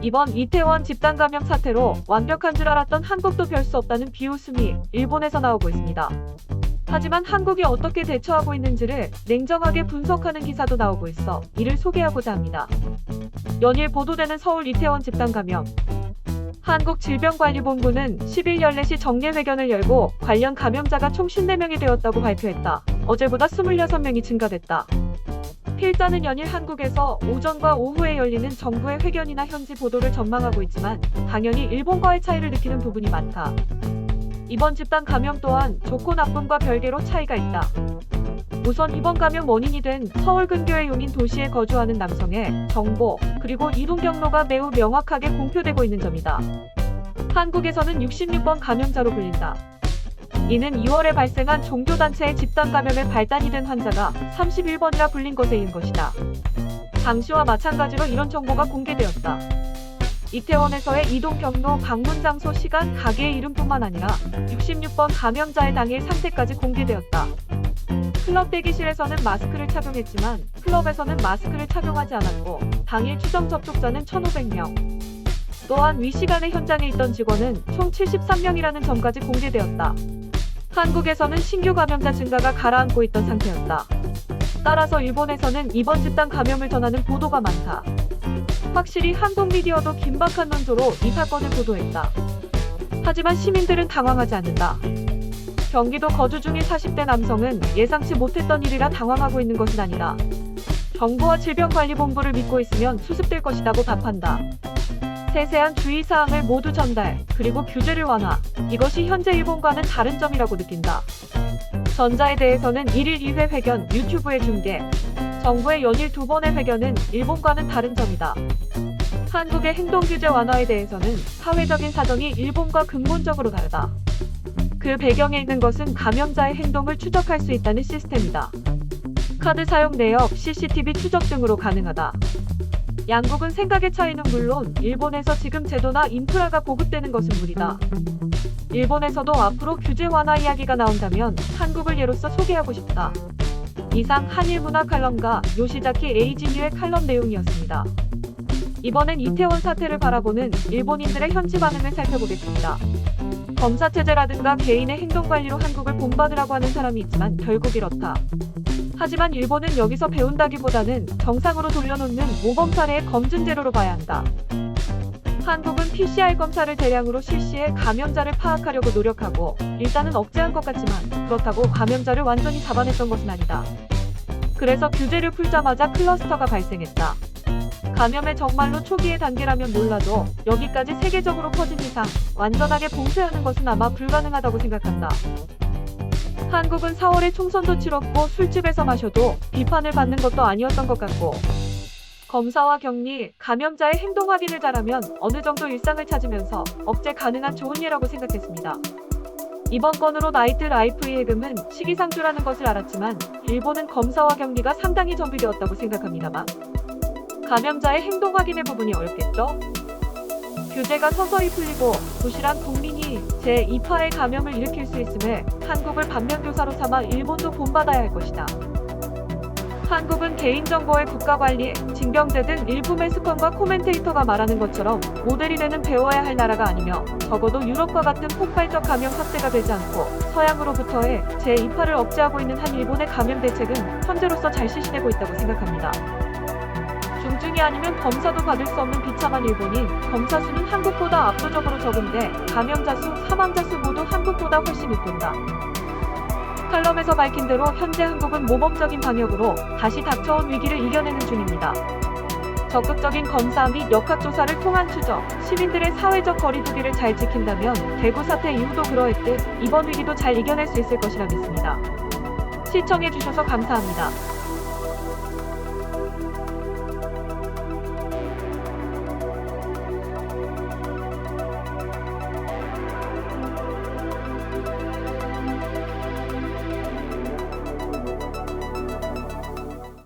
이번 이태원 집단 감염 사태로 완벽한 줄 알았던 한국도 별 수 없다는 비웃음이 일본에서 나오고 있습니다. 하지만 한국이 어떻게 대처하고 있는지를 냉정하게 분석하는 기사도 나오고 있어 이를 소개하고자 합니다. 연일 보도되는 서울 이태원 집단 감염. 한국질병관리본부는 10일 14시 정례회견을 열고 관련 감염자가 총 54명이 되었다고 발표했다. 어제보다 26명이 증가됐다. 필자는 연일 한국에서 오전과 오후에 열리는 정부의 회견이나 현지 보도를 전망하고 있지만 당연히 일본과의 차이를 느끼는 부분이 많다. 이번 집단 감염 또한 좋고 나쁨과 별개로 차이가 있다. 우선 이번 감염 원인이 된 서울 근교의 용인 도시에 거주하는 남성의 정보 그리고 이동 경로가 매우 명확하게 공표되고 있는 점이다. 한국에서는 66번 감염자로 불린다. 이는 2월에 발생한 종교단체의 집단 감염에 발단이 된 환자가 31번이라 불린 것에 이은 것이다. 당시와 마찬가지로 이런 정보가 공개되었다. 이태원에서의 이동 경로, 방문 장소, 시간, 가게의 이름뿐만 아니라 66번 감염자의 당일 상태까지 공개되었다. 클럽 대기실에서는 마스크를 착용했지만 클럽에서는 마스크를 착용하지 않았고 당일 추정 접촉자는 1,500명. 또한 위 시간에 현장에 있던 직원은 총 73명이라는 점까지 공개되었다. 한국에서는 신규 감염자 증가가 가라앉고 있던 상태였다. 따라서 일본에서는 이번 집단 감염을 전하는 보도가 많다. 확실히 한국 미디어도 긴박한 논조로 이 사건을 보도했다. 하지만 시민들은 당황하지 않는다. 경기도 거주 중인 40대 남성은 예상치 못했던 일이라 당황하고 있는 것은 아니다. 정부와 질병관리본부를 믿고 있으면 수습될 것이라고 답한다. 세세한 주의사항을 모두 전달, 그리고 규제를 완화. 이것이 현재 일본과는 다른 점이라고 느낀다. 전자에 대해서는 1일 2회 회견, 유튜브에 중계. 정부의 연일 2번의 회견은 일본과는 다른 점이다. 한국의 행동규제 완화에 대해서는 사회적인 사정이 일본과 근본적으로 다르다. 그 배경에 있는 것은 감염자의 행동을 추적할 수 있다는 시스템이다. 카드 사용 내역, CCTV 추적 등으로 가능하다. 양국은 생각의 차이는 물론 일본에서 지금 제도나 인프라가 보급되는 것은 무리다. 일본에서도 앞으로 규제 완화 이야기가 나온다면 한국을 예로서 소개하고 싶다. 이상 한일문화 칼럼가 요시자키 에이지뉴의 칼럼 내용이었습니다. 이번엔 이태원 사태를 바라보는 일본인들의 현지 반응을 살펴보겠습니다. 검사체제라든가 개인의 행동관리로 한국을 본받으라고 하는 사람이 있지만 결국 이렇다. 하지만 일본은 여기서 배운다기보다는 정상으로 돌려놓는 모범 사례의 검증 제로로 봐야 한다. 한국은 PCR 검사를 대량으로 실시해 감염자를 파악하려고 노력하고 일단은 억제한 것 같지만 그렇다고 감염자를 완전히 잡아냈던 것은 아니다. 그래서 규제를 풀자마자 클러스터가 발생했다. 감염의 정말로 초기의 단계라면 몰라도 여기까지 세계적으로 퍼진 이상 완전하게 봉쇄하는 것은 아마 불가능하다고 생각한다. 한국은 4월에 총선도 치렀고 술집에서 마셔도 비판을 받는 것도 아니었던 것 같고 검사와 격리, 감염자의 행동 확인을 잘하면 어느 정도 일상을 찾으면서 억제 가능한 좋은 예라고 생각했습니다. 이번 건으로 나이트 라이프의 해금은 시기상조라는 것을 알았지만 일본은 검사와 격리가 상당히 정비되었다고 생각합니다만 감염자의 행동 확인의 부분이 어렵겠죠? 규제가 서서히 풀리고 부실한 국민이 제2파의 감염을 일으킬 수 있음을 한국을 반면교사로 삼아 일본도 본받아야 할 것이다. 한국은 개인정보의 국가관리, 징병제 등 일부 매스컴과 코멘테이터가 말하는 것처럼 모델이 되는 배워야 할 나라가 아니며 적어도 유럽과 같은 폭발적 감염 확대가 되지 않고 서양으로부터의 제2파를 억제하고 있는 한 일본의 감염 대책은 현재로서 잘 실시되고 있다고 생각합니다. 중증이 아니면 검사도 받을 수 없는 비참한 일본이 검사 수는 한국보다 압도적으로 적은데 감염자 수, 사망자 수 모두 한국보다 훨씬 높다. 칼럼에서 밝힌 대로 현재 한국은 모범적인 방역으로 다시 닥쳐온 위기를 이겨내는 중입니다. 적극적인 검사 및 역학조사를 통한 추적, 시민들의 사회적 거리두기를 잘 지킨다면 대구 사태 이후도 그러했듯 이번 위기도 잘 이겨낼 수 있을 것이라 믿습니다. 시청해주셔서 감사합니다.